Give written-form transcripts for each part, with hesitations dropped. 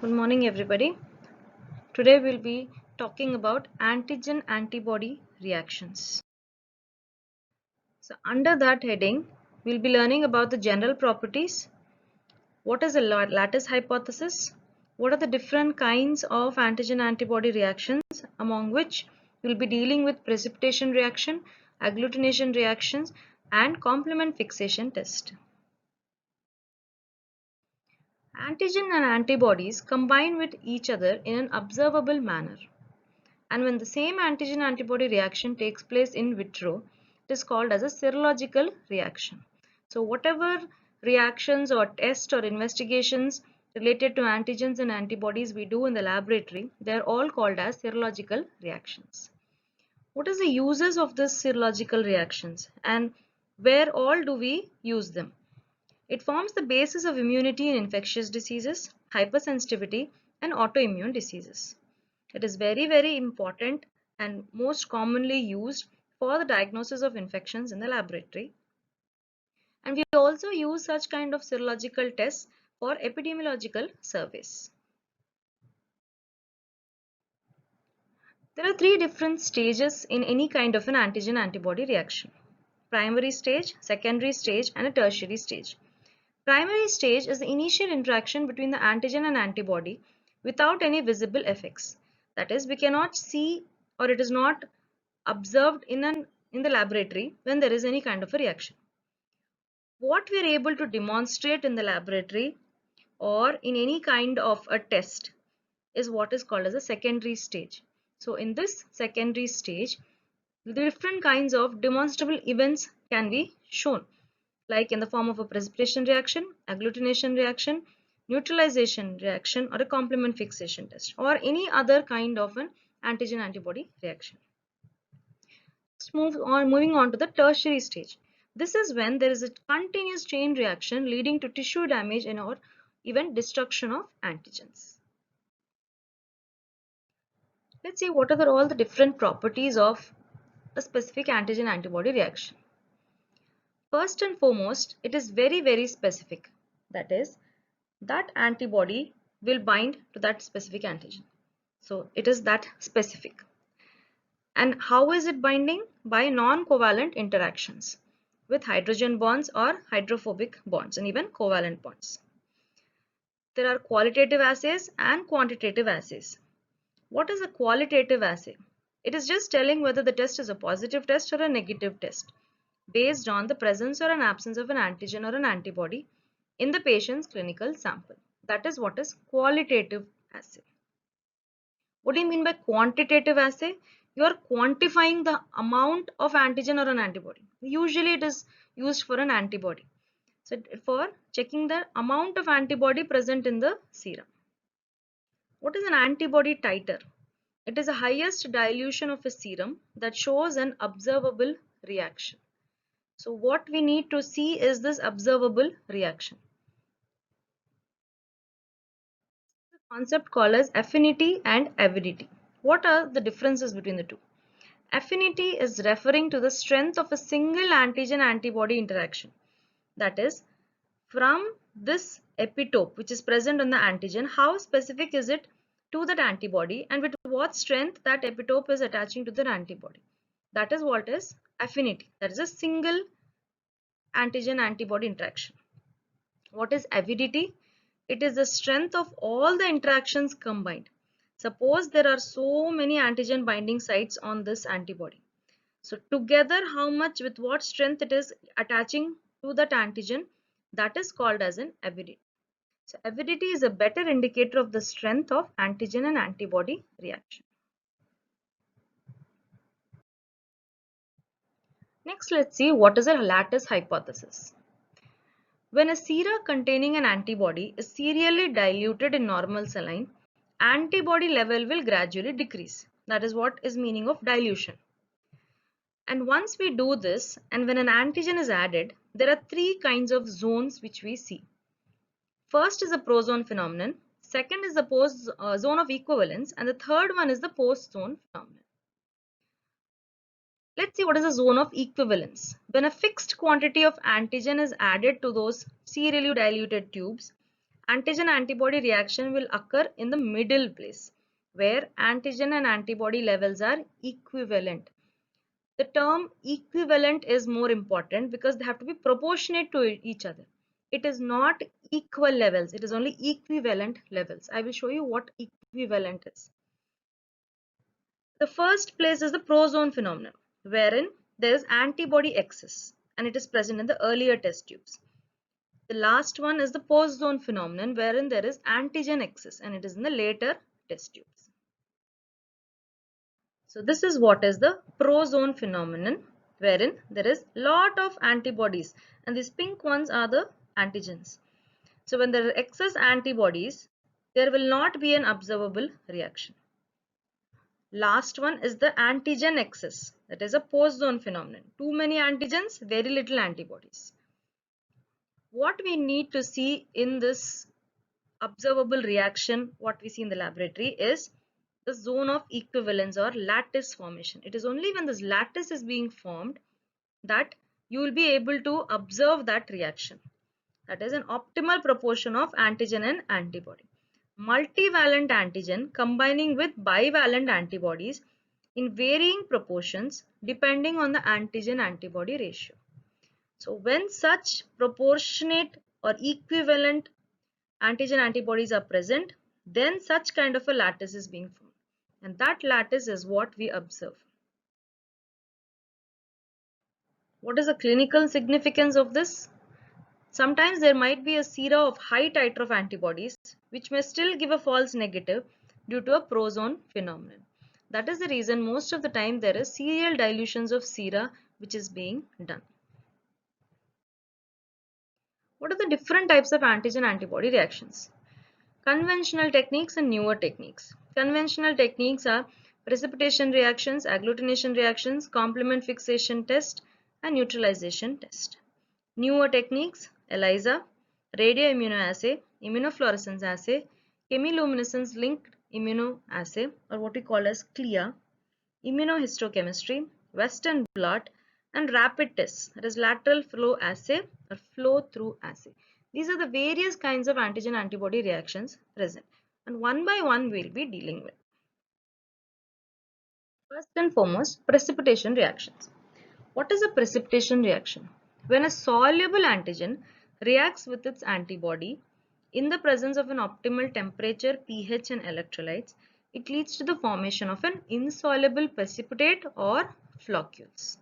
Good morning, everybody. Today we'll be talking about antigen antibody reactions. So, under that heading, we'll be learning about the general properties. What is a lattice hypothesis? What are the different kinds of antigen antibody reactions, among which we'll be dealing with precipitation reaction, agglutination reactions, and complement fixation test. Antigen and antibodies combine with each other in an observable manner. And when the same antigen antibody reaction takes place in vitro, it is called as a serological reaction. So whatever reactions or tests or investigations related to antigens and antibodies we do in the laboratory, they are all called as serological reactions. What is the uses of these serological reactions and where all do we use them? It forms the basis of immunity in infectious diseases, hypersensitivity, and autoimmune diseases. It is very important and most commonly used for the diagnosis of infections in the laboratory. And we also use such kind of serological tests for epidemiological surveys. There are three different stages in any kind of an antigen antibody reaction: primary stage, secondary stage, and a tertiary stage. Primary stage is the initial interaction between the antigen and antibody without any visible effects. That is, we cannot see or it is not observed in the laboratory when there is any kind of a reaction. What we are able to demonstrate in the laboratory or in any kind of a test is what is called as a secondary stage. So in this secondary stage, the different kinds of demonstrable events can be shown, like in the form of a precipitation reaction, agglutination reaction, neutralization reaction, or a complement fixation test, or any other kind of an antigen antibody reaction. Moving on to the tertiary stage. This is when there is a continuous chain reaction leading to tissue damage and or even destruction of antigens. Let's see what are all the different properties of a specific antigen antibody reaction. First and foremost, it is very specific. That is, that antibody will bind to that specific antigen. So it is that specific. And how is it binding? By non-covalent interactions with hydrogen bonds or hydrophobic bonds and even covalent bonds. There are qualitative assays and quantitative assays. What is a qualitative assay? It is just telling whether the test is a positive test or a negative test based on the presence or an absence of an antigen or an antibody in the patient's clinical sample. That is what is qualitative assay. What do you mean by quantitative assay? You are quantifying the amount of antigen or an antibody. Usually it is used for an antibody. So for checking the amount of antibody present in the serum. What is an antibody titer? It is the highest dilution of a serum that shows an observable reaction. So what we need to see is this observable reaction. The concept called as affinity and avidity. What are the differences between the two? Affinity is referring to the strength of a single antigen antibody interaction. That is, from this epitope which is present on the antigen, how specific is it to that antibody and with what strength that epitope is attaching to the antibody. That is what is affinity. That is a single antigen antibody interaction. What is avidity? It is the strength of all the interactions combined. Suppose there are so many antigen binding sites on this antibody. So together how much with what strength it is attaching to that antigen, that is called as an avidity. So avidity is a better indicator of the strength of antigen and antibody reaction. Next, let's see what is a lattice hypothesis. When a sera containing an antibody is serially diluted in normal saline, antibody level will gradually decrease. That is what is meaning of dilution. And once we do this, and when an antigen is added, there are three kinds of zones which we see. First is the prozone phenomenon, second is the post zone of equivalence, and the third one is the post zone phenomenon. Let's see what is the zone of equivalence. When a fixed quantity of antigen is added to those serially diluted tubes, Antigen-antibody reaction will occur in the middle place, where antigen and antibody levels are equivalent. The term equivalent is more important because they have to be proportionate to each other. It is not equal levels, it is only equivalent levels. I will show you what equivalent is. The first place is the prozone phenomenon, wherein there is antibody excess and it is present in the earlier test tubes. The last one is the post-zone phenomenon, wherein there is antigen excess and it is in the later test tubes. So this is what is the prozone phenomenon, wherein there is lot of antibodies and these pink ones are the antigens. So when there are excess antibodies, there will not be an observable reaction. Last one is the antigen excess, that is a post-zone phenomenon. Too many antigens, very little antibodies. What we need to see in this observable reaction, what we see in the laboratory, is the zone of equivalence or lattice formation. It is only when this lattice is being formed that you will be able to observe that reaction. That is an optimal proportion of antigen and antibody. Multivalent antigen combining with bivalent antibodies in varying proportions depending on the antigen-antibody ratio. So when such proportionate or equivalent antigen antibodies are present, then such kind of a lattice is being formed. And that lattice is what we observe. What is the clinical significance of this? Sometimes there might be a sera of high titer of antibodies which may still give a false negative due to a prozone phenomenon. That is the reason most of the time there is serial dilutions of sera which is being done. What are the different types of antigen antibody reactions? Conventional techniques and newer techniques. Conventional techniques are precipitation reactions, agglutination reactions, complement fixation test, and neutralization test. Newer techniques: ELISA, radioimmunoassay, immunofluorescence assay, chemiluminescence linked immunoassay, or what we call as CLIA, immunohistochemistry, Western blot, and rapid tests, that is lateral flow assay or flow through assay. These are the various kinds of antigen antibody reactions present, and one by one we will be dealing with. First and foremost, precipitation reactions. What is a precipitation reaction? When a soluble antigen reacts with its antibody in the presence of an optimal temperature, pH, and electrolytes, it leads to the formation of an insoluble precipitate or floccules.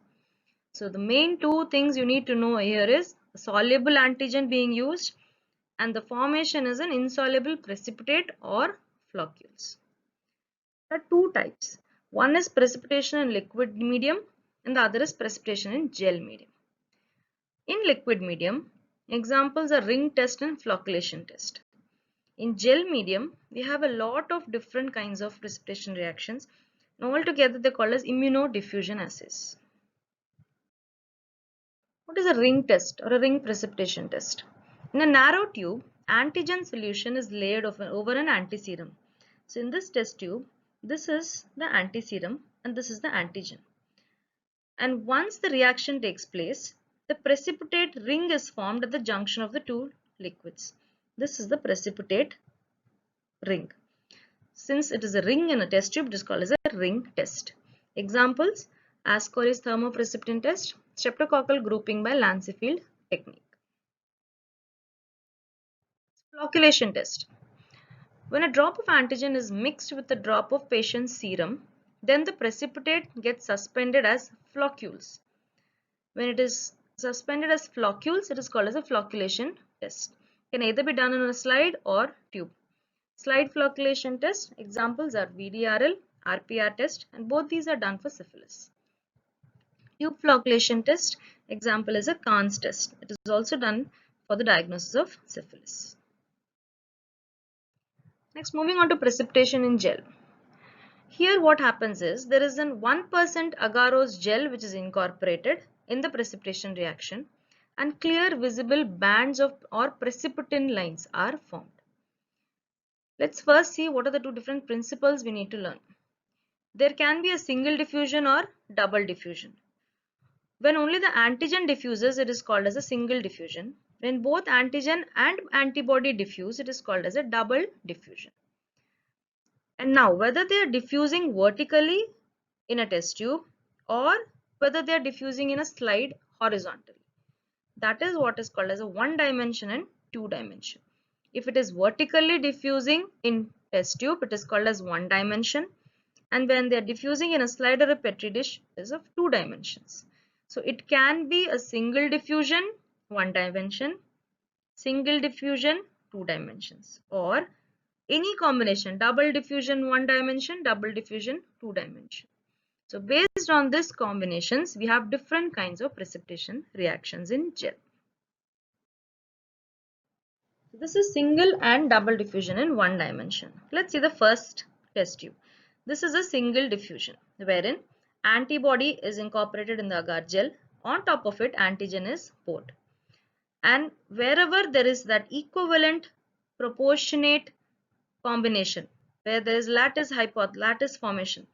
So the main two things you need to know here is a soluble antigen being used and the formation is an insoluble precipitate or floccules. There are two types. One is precipitation in liquid medium and the other is precipitation in gel medium. In liquid medium, examples are ring test and flocculation test. In gel medium, we have a lot of different kinds of precipitation reactions, and altogether they are called as immunodiffusion assays. What is a ring test or a ring precipitation test? In a narrow tube, antigen solution is layered over an antiserum. So in this test tube, this is the antiserum and this is the antigen. And once the reaction takes place, the precipitate ring is formed at the junction of the two liquids. This is the precipitate ring. Since it is a ring in a test tube, it is called as a ring test. Examples: Ascori's thermoprecipitin test, streptococcal grouping by Lancefield technique. Flocculation test. When a drop of antigen is mixed with a drop of patient's serum, then the precipitate gets suspended as floccules. When it is suspended as floccules, it is called as a flocculation test. It can either be done on a slide or tube. Slide flocculation test examples are VDRL, RPR test, and both these are done for syphilis. Tube flocculation test example is a Kahn's test. It is also done for the diagnosis of syphilis. Next, moving on to precipitation in gel. Here what happens is there is an 1% agarose gel which is incorporated in the precipitation reaction and clear visible bands of or precipitin lines are formed. Let's first see what are the two different principles we need to learn. There can be a single diffusion or double diffusion. When only the antigen diffuses, it is called as a single diffusion. When both antigen and antibody diffuse, it is called as a double diffusion. And now whether they are diffusing vertically in a test tube or whether they are diffusing in a slide horizontally, that is what is called as a one dimension and two dimension. If it is vertically diffusing in test tube, it is called as one dimension, and when they are diffusing in a slide or a petri dish, it is of two dimensions. So it can be a single diffusion, one dimension, single diffusion, two dimensions, or any combination, double diffusion, one dimension, double diffusion, two dimension. So based on this combinations, we have different kinds of precipitation reactions in gel. This is single and double diffusion in one dimension. Let's see the first test tube. This is a single diffusion wherein antibody is incorporated in the agar gel. On top of it, antigen is poured. And wherever there is that equivalent proportionate combination, where there is lattice formation,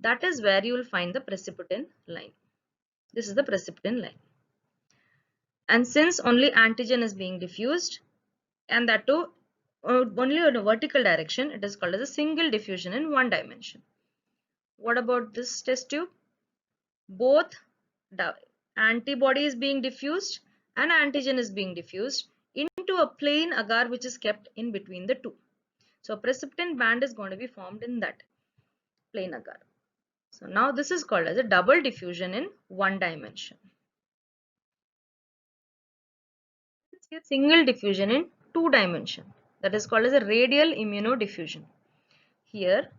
that is where you will find the precipitin line. This is the precipitin line. And since only antigen is being diffused, and that too only in a vertical direction, it is called as a single diffusion in one dimension. What about this test tube? Both antibody is being diffused and antigen is being diffused into a plain agar which is kept in between the two. So a precipitin band is going to be formed in that plain agar. So now this is called as a double diffusion in one dimension. Let's see a single diffusion in two dimension. That is called as a radial immunodiffusion. Here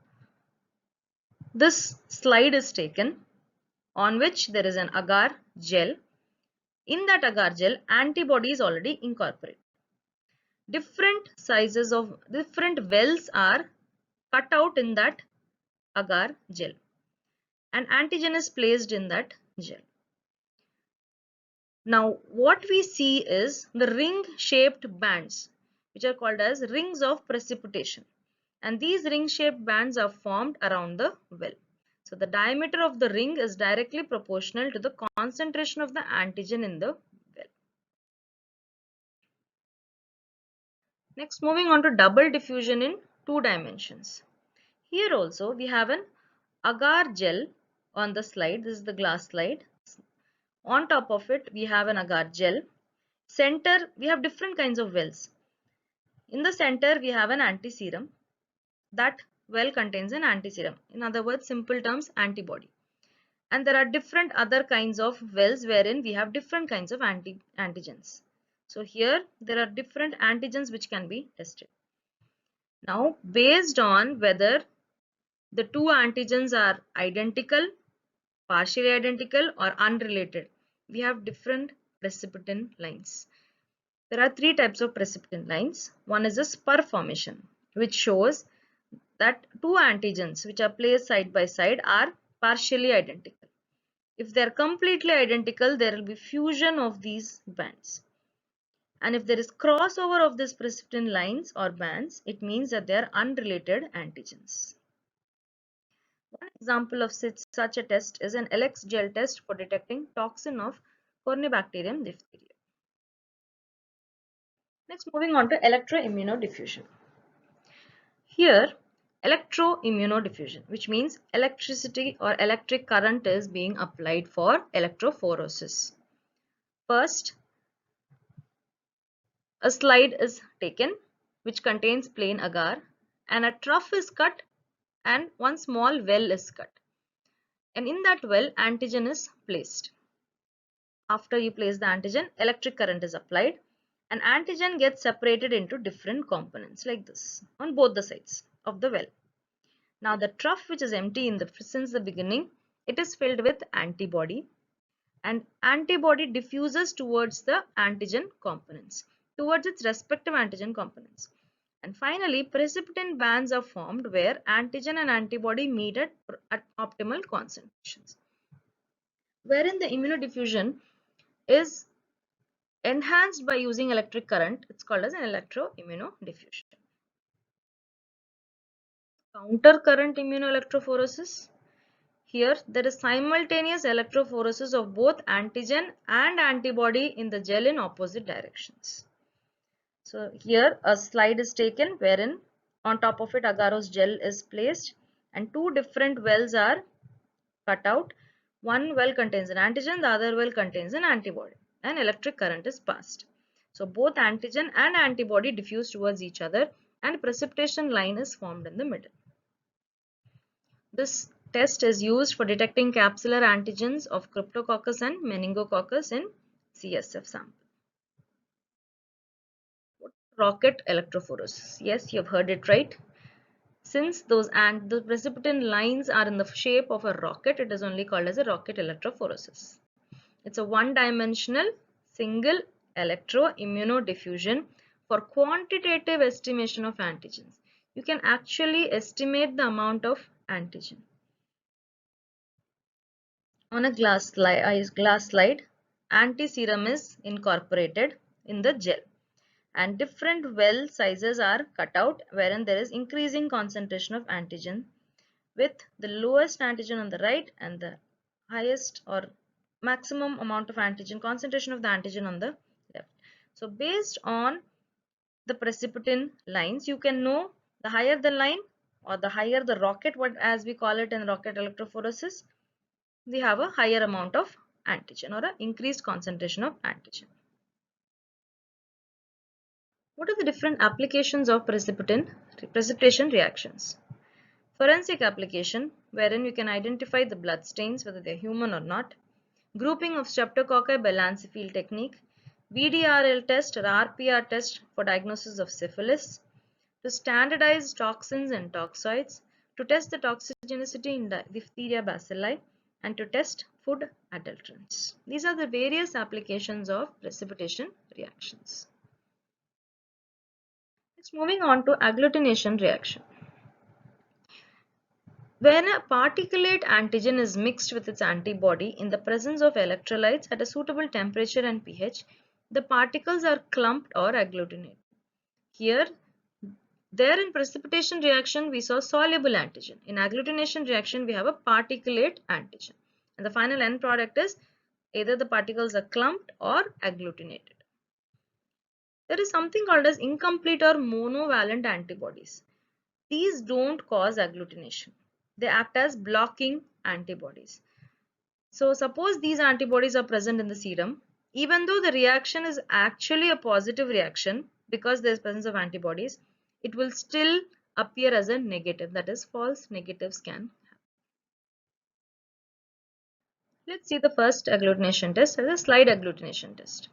this slide is taken on which there is an agar gel. In that agar gel, antibody is already incorporated. Different sizes of different wells are cut out in that agar gel, and antigen is placed in that gel. Now what we see is the ring shaped bands which are called as rings of precipitation, and these ring shaped bands are formed around the well. So the diameter of the ring is directly proportional to the concentration of the antigen in the well. Next, moving on to double diffusion in two dimensions. Here also we have an agar gel on the slide. This is the glass slide. On top of it we have an agar gel. Center we have different kinds of wells. In the center we have an antiserum. That well contains an antiserum. In other words, simple terms, antibody. And there are different other kinds of wells wherein we have different kinds of antigens. So here there are different antigens which can be tested. Now based on whether the two antigens are identical, partially identical or unrelated, we have different precipitin lines. There are three types of precipitin lines. One is a spur formation, which shows that two antigens which are placed side by side are partially identical. If they are completely identical, there will be fusion of these bands. And if there is crossover of these precipitin lines or bands, it means that they are unrelated antigens. One example of such a test is an Elex gel test for detecting toxin of Corynebacterium diphtheria. Next, moving on to electroimmunodiffusion. Here, electroimmunodiffusion, which means electricity or electric current is being applied for electrophoresis. First, a slide is taken which contains plain agar, and a trough is cut and one small well is cut. And in that well, antigen is placed. After you place the antigen, electric current is applied, and antigen gets separated into different components like this on both the sides of the well. Now the trough, which is empty since the beginning, it is filled with antibody, and antibody diffuses towards the antigen components, towards its respective antigen components. And finally, precipitin bands are formed where antigen and antibody meet at optimal concentrations. Wherein the immunodiffusion is enhanced by using electric current, it's called as an electroimmunodiffusion. Counter current immunoelectrophoresis. Here there is simultaneous electrophoresis of both antigen and antibody in the gel in opposite directions. So here a slide is taken wherein on top of it agarose gel is placed and two different wells are cut out. One well contains an antigen, the other well contains an antibody, and electric current is passed. So both antigen and antibody diffuse towards each other and precipitation line is formed in the middle. This test is used for detecting capsular antigens of Cryptococcus and Meningococcus in CSF sample. Rocket electrophoresis. Yes, you've heard it right. Since the precipitin lines are in the shape of a rocket, it is only called as a rocket electrophoresis. It's a one-dimensional single electro-immunodiffusion for quantitative estimation of antigens. You can actually estimate the amount of antigen. On a glass slide, antiserum is incorporated in the gel and different well sizes are cut out wherein there is increasing concentration of antigen with the lowest antigen on the right and the highest or maximum amount of antigen concentration of the antigen on the left. So based on the precipitin lines, you can know the higher the line or the higher the rocket, what as we call it in rocket electrophoresis, we have a higher amount of antigen or an increased concentration of antigen. What are the different applications of precipitation reactions? Forensic application, wherein you can identify the blood stains whether they are human or not. Grouping of Streptococci by Lancefield technique. VDRL test or RPR test for diagnosis of syphilis. To standardize toxins and toxoids. To test the toxigenicity in diphtheria bacilli. And to test food adulterants. These are the various applications of precipitation reactions. Next, moving on to agglutination reaction. When a particulate antigen is mixed with its antibody in the presence of electrolytes at a suitable temperature and pH, the particles are clumped or agglutinated. Here, there in precipitation reaction, we saw soluble antigen. In agglutination reaction, we have a particulate antigen. And the final end product is either the particles are clumped or agglutinated. There is something called as incomplete or monovalent antibodies. These don't cause agglutination. They act as blocking antibodies. So suppose these antibodies are present in the serum, even though the reaction is actually a positive reaction because there is presence of antibodies, it will still appear as a negative, that is false negatives can happen. Let's see the first agglutination test as a slide agglutination test.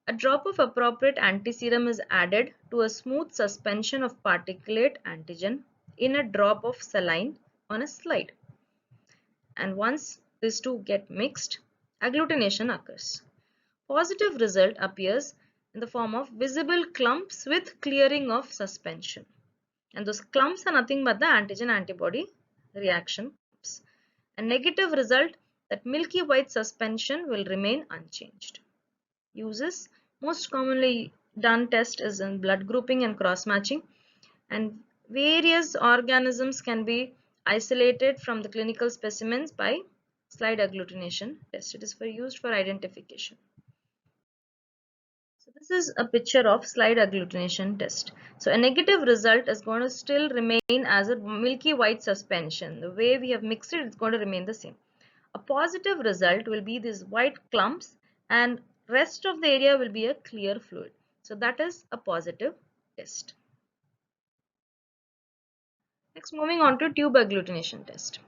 A drop of appropriate antiserum is added to a smooth suspension of particulate antigen in a drop of saline on a slide. And once these two get mixed, agglutination occurs. Positive result appears in the form of visible clumps with clearing of suspension. And those clumps are nothing but the antigen-antibody reaction. A negative result, that milky white suspension will remain unchanged. Uses: most commonly done test is in blood grouping and cross-matching, and various organisms can be isolated from the clinical specimens by slide agglutination test. It is used for identification. So this is a picture of slide agglutination test. So a negative result is going to still remain as a milky white suspension. The way we have mixed it is going to remain the same. A positive result will be these white clumps and rest of the area will be a clear fluid. So that is a positive test. Next, moving on to tube agglutination test.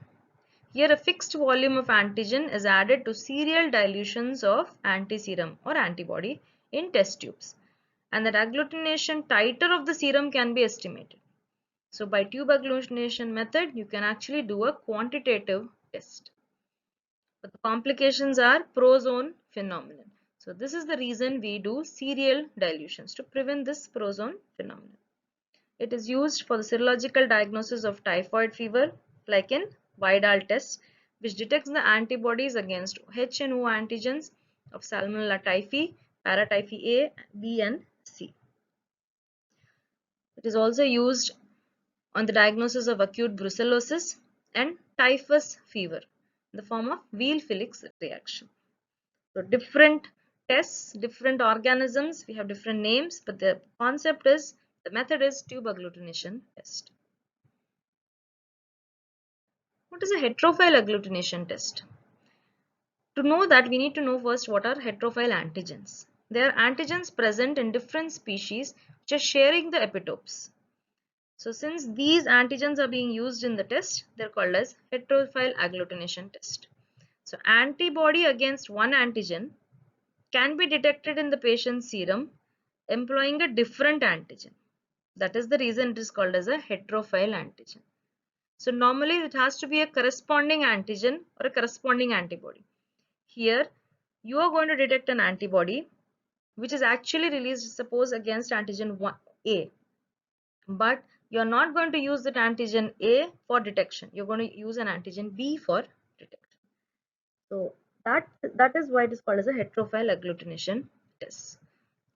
Here a fixed volume of antigen is added to serial dilutions of antiserum or antibody in test tubes, and that agglutination titer of the serum can be estimated. So by tube agglutination method, you can actually do a quantitative test. But the complications are prozone phenomenon. So this is the reason we do serial dilutions to prevent this prozone phenomenon. It is used for the serological diagnosis of typhoid fever, like in Vidal test, which detects the antibodies against H and O antigens of Salmonella typhi, paratyphi A, B and C. It is also used on the diagnosis of acute brucellosis and typhus fever in the form of Weil-Felix reaction. So different tests, different organisms, we have different names, but the concept is, the method is tube agglutination test. What is a heterophile agglutination test? To know that, we need to know first what are heterophile antigens. They are antigens present in different species which are sharing the epitopes. So since these antigens are being used in the test, they are called as heterophile agglutination test. So antibody against one antigen can be detected in the patient's serum employing a different antigen. That is the reason it is called as a heterophile antigen. So normally it has to be a corresponding antigen or a corresponding antibody. Here you are going to detect an antibody which is actually released, suppose, against antigen A, but you are not going to use that antigen A for detection. You're going to use an antigen B for detection. So that is why it is called as a heterophile agglutination test.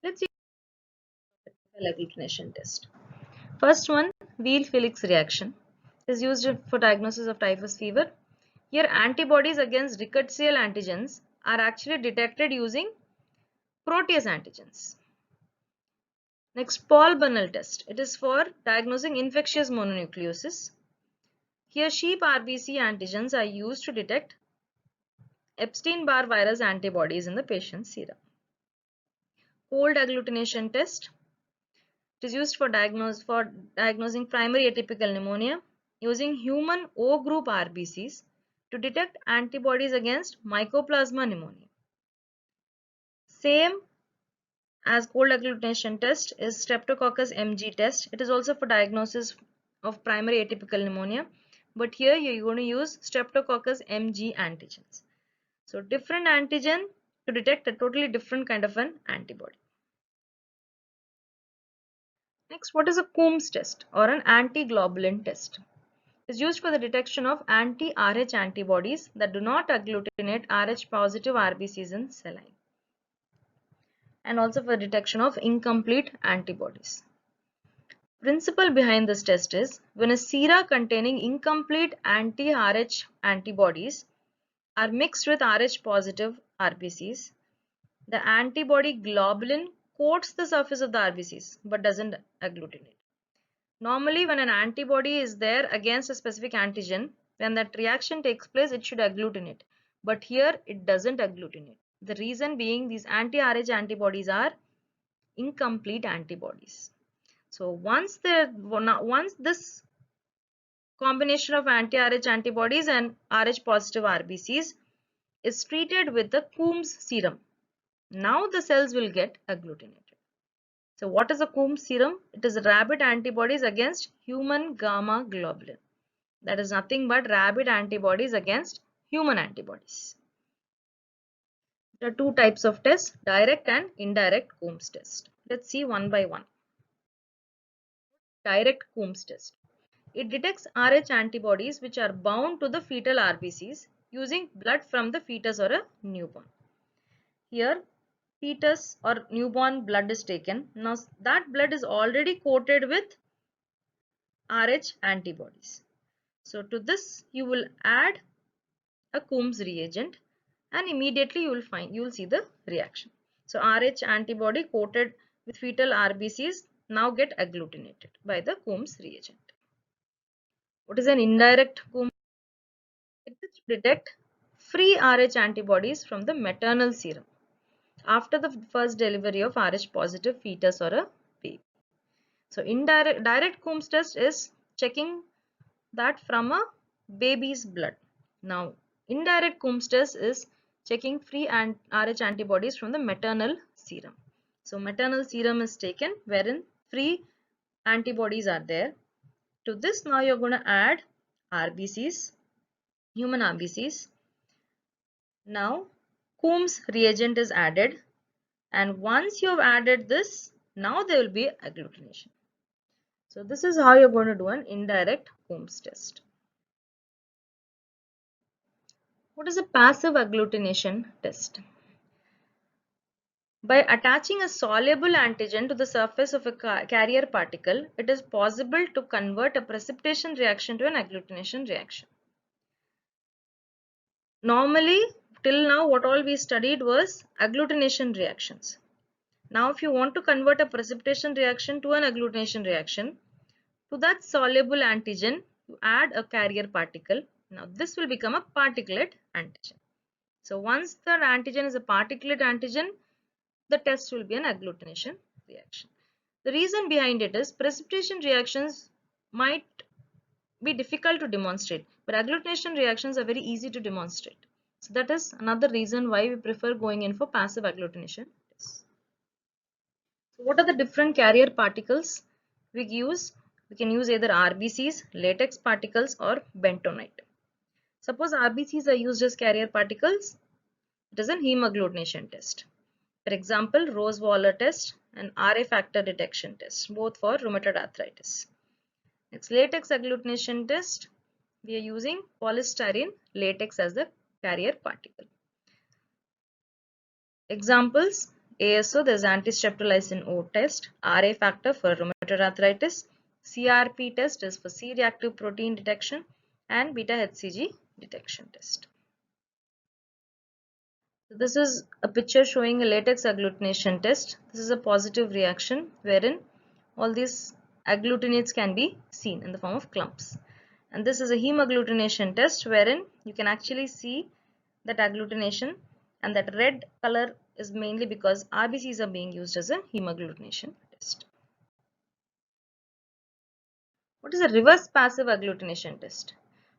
Let's see heterophile agglutination test. First one, Weil-Felix reaction, is used for diagnosis of typhus fever. Here antibodies against rickettsial antigens are actually detected using protease antigens. Next, Paul-Bunel test. It is for diagnosing infectious mononucleosis. Here sheep RBC antigens are used to detect Epstein-Barr virus antibodies in the patient's serum. Cold agglutination test. It is used for diagnosing primary atypical pneumonia using human O group RBCs to detect antibodies against Mycoplasma pneumonia. Same as cold agglutination test is Streptococcus MG test. It is also for diagnosis of primary atypical pneumonia, but here you're going to use Streptococcus MG antigens. So different antigen to detect a totally different kind of an antibody. Next, what is a Coombs test or an antiglobulin test? It is used for the detection of anti-RH antibodies that do not agglutinate Rh positive RBCs in saline, and also for detection of incomplete antibodies. Principle behind this test is, when a sera containing incomplete anti-Rh antibodies are mixed with Rh positive RBCs, the antibody globulin coats the surface of the RBCs but doesn't agglutinate. Normally, when an antibody is there against a specific antigen, when that reaction takes place, it should agglutinate. But here it doesn't agglutinate. The reason being, these anti-Rh antibodies are incomplete antibodies. So once this combination of anti-Rh antibodies and Rh positive RBCs is treated with the Coombs serum, now the cells will get agglutinated. So what is a Coombs serum? It is rabbit antibodies against human gamma globulin. That is nothing but rabbit antibodies against human antibodies. There are two types of tests, direct and indirect Coombs test. Let's see one by one. Direct Coombs test. It detects Rh antibodies which are bound to the fetal RBCs using blood from the fetus or a newborn. Here, fetus or newborn blood is taken. Now, that blood is already coated with Rh antibodies. So, to this you will add a Coombs reagent and immediately you will see the reaction. So, Rh antibody coated with fetal RBCs now get agglutinated by the Coombs reagent. What is an indirect Coombs? It is to detect free Rh antibodies from the maternal serum after the first delivery of Rh positive fetus or a baby. So direct Coombs test is checking that from a baby's blood. Now indirect Coombs test is checking free Rh antibodies from the maternal serum. So maternal serum is taken wherein free antibodies are there. To this now you're going to add RBCs, human RBCs. Now Coombs reagent is added, and once you have added this, now there will be agglutination. So this is how you're going to do an indirect Coombs test. What is a passive agglutination test? By attaching a soluble antigen to the surface of a carrier particle, it is possible to convert a precipitation reaction to an agglutination reaction. Normally, till now what all we studied was agglutination reactions. Now if you want to convert a precipitation reaction to an agglutination reaction, to that soluble antigen you add a carrier particle. Now this will become a particulate antigen. So once the antigen is a particulate antigen, the test will be an agglutination reaction. The reason behind it is precipitation reactions might be difficult to demonstrate, but agglutination reactions are very easy to demonstrate. So that is another reason why we prefer going in for passive agglutination tests. So what are the different carrier particles we use? We can use either RBCs, latex particles, or bentonite. Suppose RBCs are used as carrier particles, it is a hemagglutination test. For example, Rose-Waller test and RA factor detection test, both for rheumatoid arthritis. Next, latex agglutination test, we are using polystyrene latex as the carrier particle. Examples, ASO, there is anti-streptolysin O test, RA factor for rheumatoid arthritis, CRP test is for C-reactive protein detection, and beta-HCG detection test. So this is a picture showing a latex agglutination test. This is a positive reaction wherein all these agglutinates can be seen in the form of clumps. And this is a hemagglutination test wherein you can actually see that agglutination, and that red color is mainly because RBCs are being used as a hemagglutination test. What is a reverse passive agglutination test?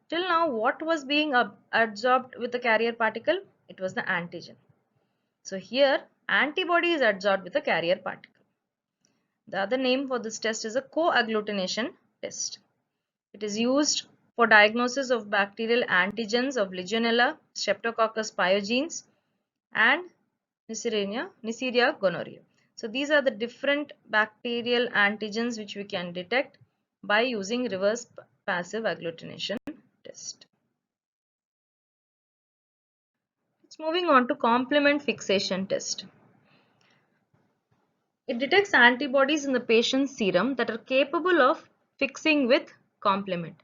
Till now, what was being adsorbed with the carrier particle? It was the antigen. So here, antibody is adsorbed with a carrier particle. The other name for this test is a co-agglutination test. It is used for diagnosis of bacterial antigens of Legionella, Streptococcus pyogenes, and Neisseria gonorrhea. So these are the different bacterial antigens which we can detect by using reverse passive agglutination test. It's moving on to complement fixation test. It detects antibodies in the patient's serum that are capable of fixing with complement.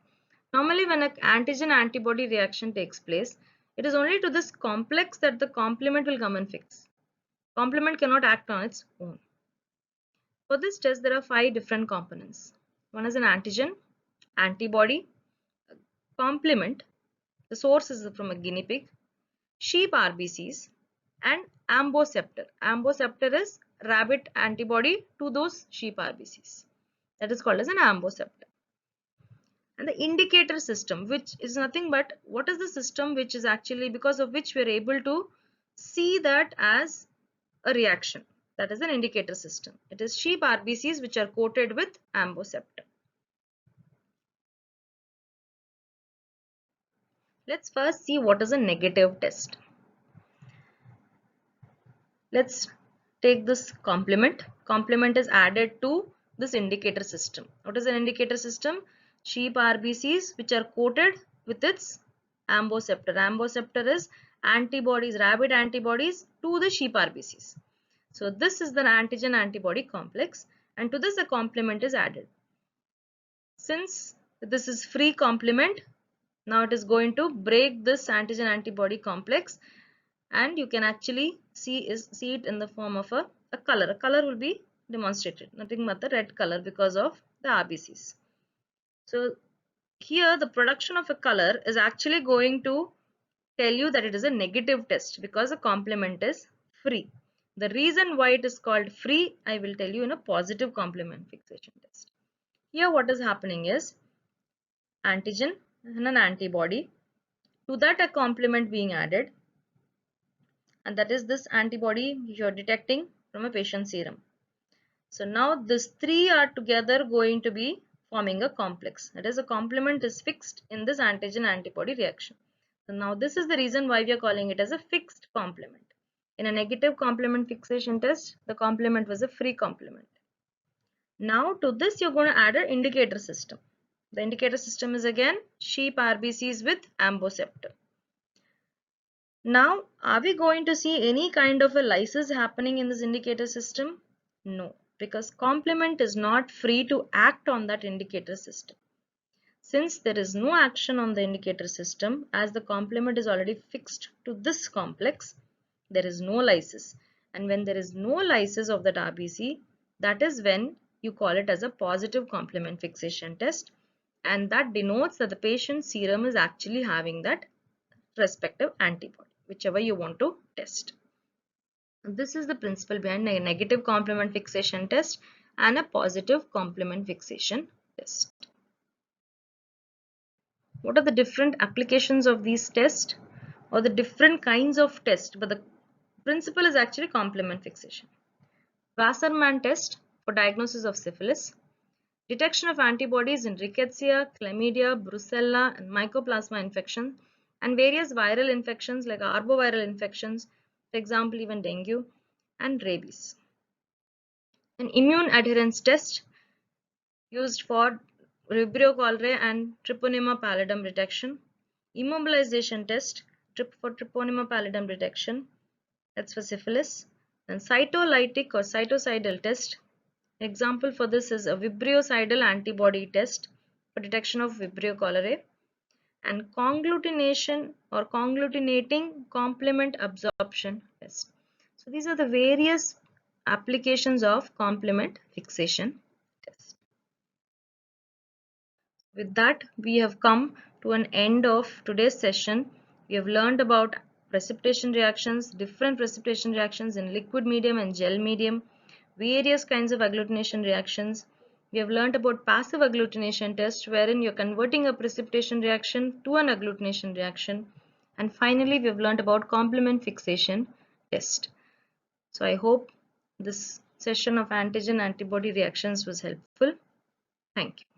Normally, when an antigen-antibody reaction takes place, it is only to this complex that the complement will come and fix. Complement cannot act on its own. For this test, there are 5 different components. One is an antigen, antibody, complement, the source is from a guinea pig, sheep RBCs, and amboceptor. Amboceptor is rabbit antibody to those sheep RBCs. That is called as an amboceptor. And the indicator system, which is nothing but what is the system which is actually because of which we are able to see that as a reaction. That is an indicator system. It is sheep RBCs which are coated with amboceptor. Let's first see what is a negative test. Let's take this complement. Complement is added to this indicator system. What is an indicator system? Sheep RBCs which are coated with its amboceptor. Amboceptor is antibodies, rabbit antibodies to the sheep RBCs. So this is the antigen antibody complex, and to this a complement is added. Since this is free complement, now it is going to break this antigen antibody complex, and you can actually see it in the form of a color. A color will be demonstrated, nothing but the red color because of the RBCs. So here the production of a color is actually going to tell you that it is a negative test because the complement is free. The reason why it is called free, I will tell you in a positive complement fixation test. Here what is happening is antigen and an antibody, to that a complement being added, and that is this antibody you are detecting from a patient serum. So now these three are together going to be forming a complex. That is, a complement is fixed in this antigen antibody reaction. So now this is the reason why we are calling it as a fixed complement. In a negative complement fixation test, the complement was a free complement. Now to this you're going to add an indicator system. The indicator system is again sheep RBCs with amboceptor. Now, are we going to see any kind of a lysis happening in this indicator system? No, because complement is not free to act on that indicator system. since there is no action on the indicator system, as the complement is already fixed to this complex, there is no lysis. And when there is no lysis of that RBC, that is when you call it as a positive complement fixation test, and that denotes that the patient's serum is actually having that respective antibody, whichever you want to test. This is the principle behind a negative complement fixation test and a positive complement fixation test. What are the different applications of these tests, or the different kinds of tests? But the principle is actually complement fixation. Wassermann test for diagnosis of syphilis, detection of antibodies in rickettsia, chlamydia, brucella, and mycoplasma infection, and various viral infections like arboviral infections, for example, even dengue and rabies. An immune adherence test used for Vibrio cholerae and Treponema pallidum detection. Immobilization test for Treponema pallidum detection, that's for syphilis. Then cytolytic or cytocidal test. Example for this is a vibriocidal antibody test for detection of Vibrio cholerae. And conglutination or conglutinating complement absorption test. So these are the various applications of complement fixation test. With that, we have come to an end of today's session. We have learned about precipitation reactions, different precipitation reactions in liquid medium and gel medium, various kinds of agglutination reactions. We have learned about passive agglutination test, wherein you're converting a precipitation reaction to an agglutination reaction. And finally, we have learned about complement fixation test. So I hope this session of antigen antibody reactions was helpful. Thank you.